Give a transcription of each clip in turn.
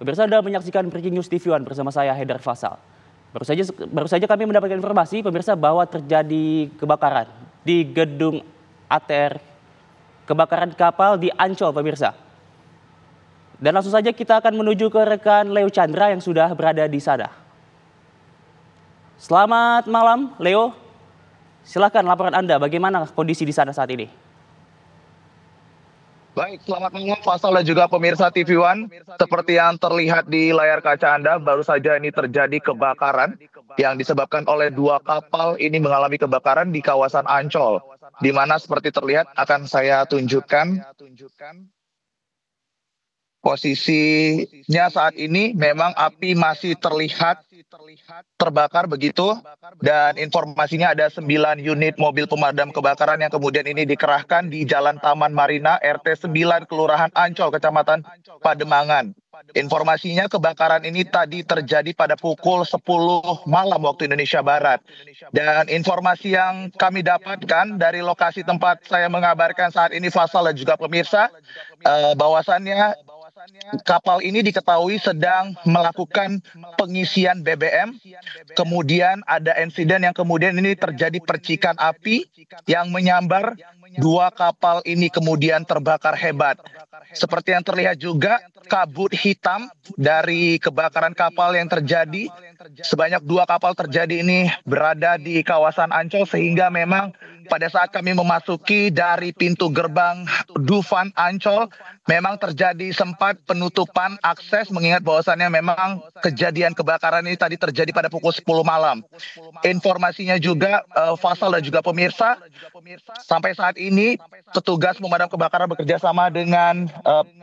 Pemirsa Anda menyaksikan Breaking News TV One bersama saya Haidar Faisal. Baru saja kami mendapatkan informasi pemirsa bahwa terjadi kebakaran di gedung ATR, kebakaran kapal di Ancol pemirsa. Dan langsung saja kita akan menuju ke rekan Leo Chandra yang sudah berada di sana. Selamat malam Leo, silakan laporan Anda bagaimana kondisi di sana saat ini. Baik, selamat malam Faisal dan juga pemirsa TV One. Seperti yang terlihat di layar kaca Anda, baru saja ini terjadi kebakaran yang disebabkan oleh dua kapal ini mengalami kebakaran di kawasan Ancol. Di mana seperti terlihat akan saya tunjukkan posisinya saat ini memang api masih terlihat terbakar begitu, dan informasinya ada 9 unit mobil pemadam kebakaran yang kemudian ini dikerahkan di Jalan Taman Marina RT 9 Kelurahan Ancol Kecamatan Pademangan. Informasinya kebakaran ini tadi terjadi pada pukul 10 malam waktu Indonesia Barat. Dan informasi yang kami dapatkan dari lokasi tempat saya mengabarkan saat ini Faisal dan juga pemirsa, bahwasannya kapal ini diketahui sedang melakukan pengisian BBM. Kemudian ada insiden yang kemudian ini terjadi percikan api yang menyambar dua kapal ini kemudian terbakar hebat. Seperti yang terlihat juga kabut hitam dari kebakaran kapal yang terjadi. Sebanyak dua kapal terjadi ini berada di kawasan Ancol, sehingga memang pada saat kami memasuki dari pintu gerbang Dufan Ancol, memang terjadi sempat penutupan akses mengingat bahwasannya memang kejadian kebakaran ini tadi terjadi pada pukul 10 malam. Informasinya juga Faisal dan juga pemirsa, sampai saat ini petugas pemadam kebakaran bekerja sama dengan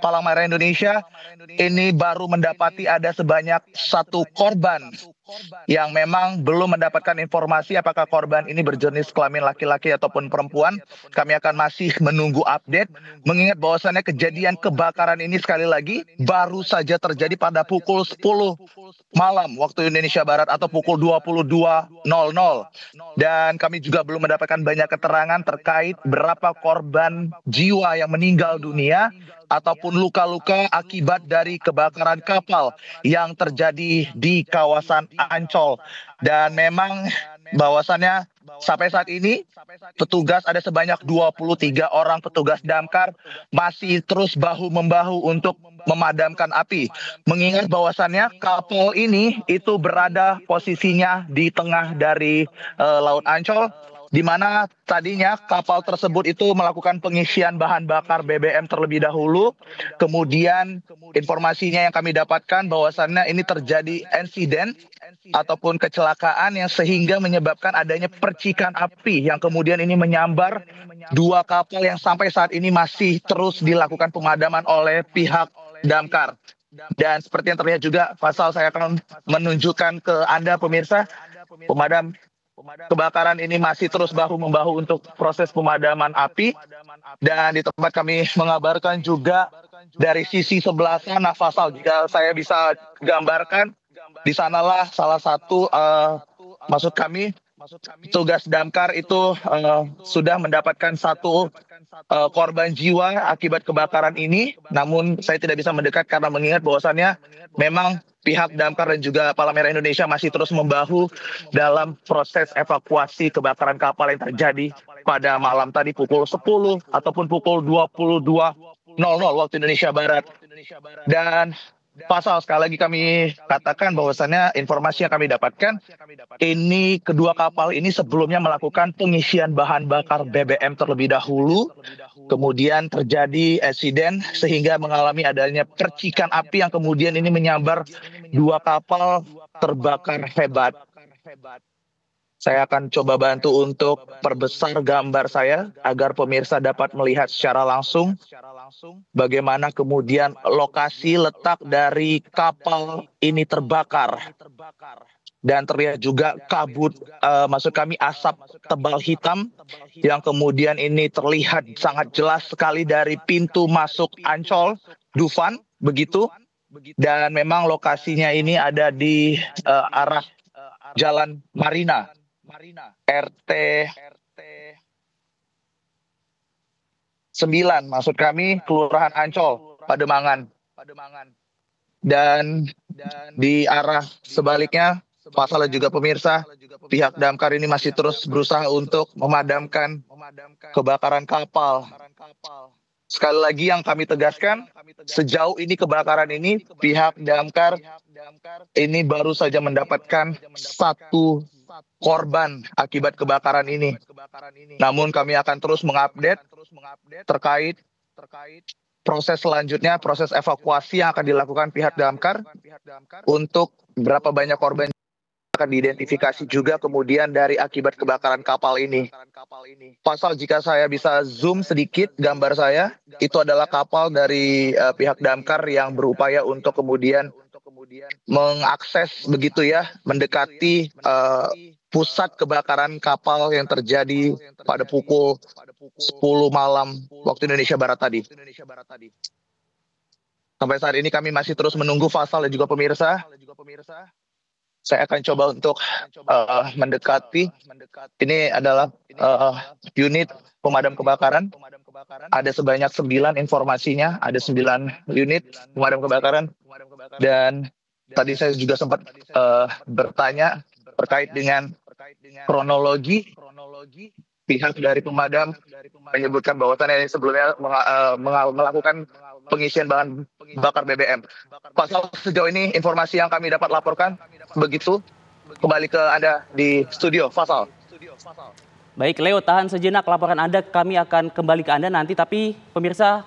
Palang Merah Indonesia ini baru mendapati ada sebanyak satu korban yang memang belum mendapatkan informasi apakah korban ini berjenis kelamin laki-laki ataupun perempuan. Kami akan masih menunggu update, mengingat bahwasannya kejadian kebakaran ini sekali lagi baru saja terjadi pada pukul 10 malam waktu Indonesia Barat atau pukul 22.00. Dan kami juga belum mendapatkan banyak keterangan terkait berapa korban jiwa yang meninggal dunia ataupun luka-luka akibat dari kebakaran kapal yang terjadi di kawasan Ancol. Dan memang bahwasannya sampai saat ini petugas ada sebanyak 23 orang petugas damkar masih terus bahu-membahu untuk memadamkan api. Mengingat bahwasannya kapal ini itu berada posisinya di tengah dari Laut Ancol, di mana tadinya kapal tersebut itu melakukan pengisian bahan bakar BBM terlebih dahulu. Kemudian informasinya yang kami dapatkan bahwasannya ini terjadi insiden ataupun kecelakaan yang sehingga menyebabkan adanya percikan api yang kemudian ini menyambar dua kapal yang sampai saat ini masih terus dilakukan pemadaman oleh pihak damkar. Dan seperti yang terlihat juga, Faisal, saya akan menunjukkan ke Anda pemirsa, pemadam kebakaran ini masih terus bahu-membahu untuk proses pemadaman api. Dan di tempat kami mengabarkan juga dari sisi sebelah sana, Faisal, jika saya bisa gambarkan, di sanalah salah satu maksud kami petugas damkar itu sudah mendapatkan satu korban jiwa akibat kebakaran ini. Namun saya tidak bisa mendekat karena mengingat bahwasannya memang pihak damkar dan juga Palang Merah Indonesia masih terus membahu dalam proses evakuasi kebakaran kapal yang terjadi pada malam tadi pukul 10 ataupun pukul 22.00 waktu Indonesia Barat. Dan Pasal sekali lagi kami katakan bahwasannya informasi yang kami dapatkan ini kedua kapal ini sebelumnya melakukan pengisian bahan bakar BBM terlebih dahulu, kemudian terjadi insiden sehingga mengalami adanya percikan api yang kemudian ini menyambar dua kapal terbakar hebat. Saya akan coba bantu untuk perbesar gambar saya agar pemirsa dapat melihat secara langsung bagaimana kemudian lokasi letak dari kapal ini terbakar. Dan terlihat juga kabut, maksud kami asap tebal hitam yang kemudian ini terlihat sangat jelas sekali dari pintu masuk Ancol, Dufan, begitu. Dan memang lokasinya ini ada di arah Jalan Marina, RT 9, maksud kami Kelurahan Ancol, Pademangan. Dan di arah sebaliknya, Faisal dan juga pemirsa, pihak damkar ini masih terus berusaha untuk memadamkan kebakaran kapal. Sekali lagi yang kami tegaskan, sejauh ini kebakaran ini pihak damkar ini baru saja mendapatkan satu korban akibat kebakaran ini. Namun kami akan terus mengupdate terkait proses selanjutnya, proses evakuasi yang akan dilakukan pihak damkar untuk berapa banyak korban akan diidentifikasi juga kemudian dari akibat kebakaran kapal ini. Pasal jika saya bisa zoom sedikit gambar saya, itu adalah kapal dari pihak damkar yang berupaya untuk kemudian mengakses begitu ya, mendekati pusat kebakaran kapal yang terjadi pada pukul 10 malam waktu Indonesia Barat tadi. Sampai saat ini kami masih terus menunggu Faisal dan juga pemirsa. Saya akan coba untuk mendekati. Ini adalah unit pemadam kebakaran. Ada sebanyak 9 informasinya, ada 9 unit pemadam kebakaran. Dan tadi saya juga sempat bertanya terkait dengan kronologi. Pihak dari pemadam menyebutkan bahwasannya sebelumnya melakukan pengisian bahan bakar BBM. Pasal sejauh ini informasi yang kami dapat laporkan begitu. Kembali ke Anda di studio, Faisal. Baik, Leo, tahan sejenak laporan Anda. Kami akan kembali ke Anda nanti, tapi pemirsa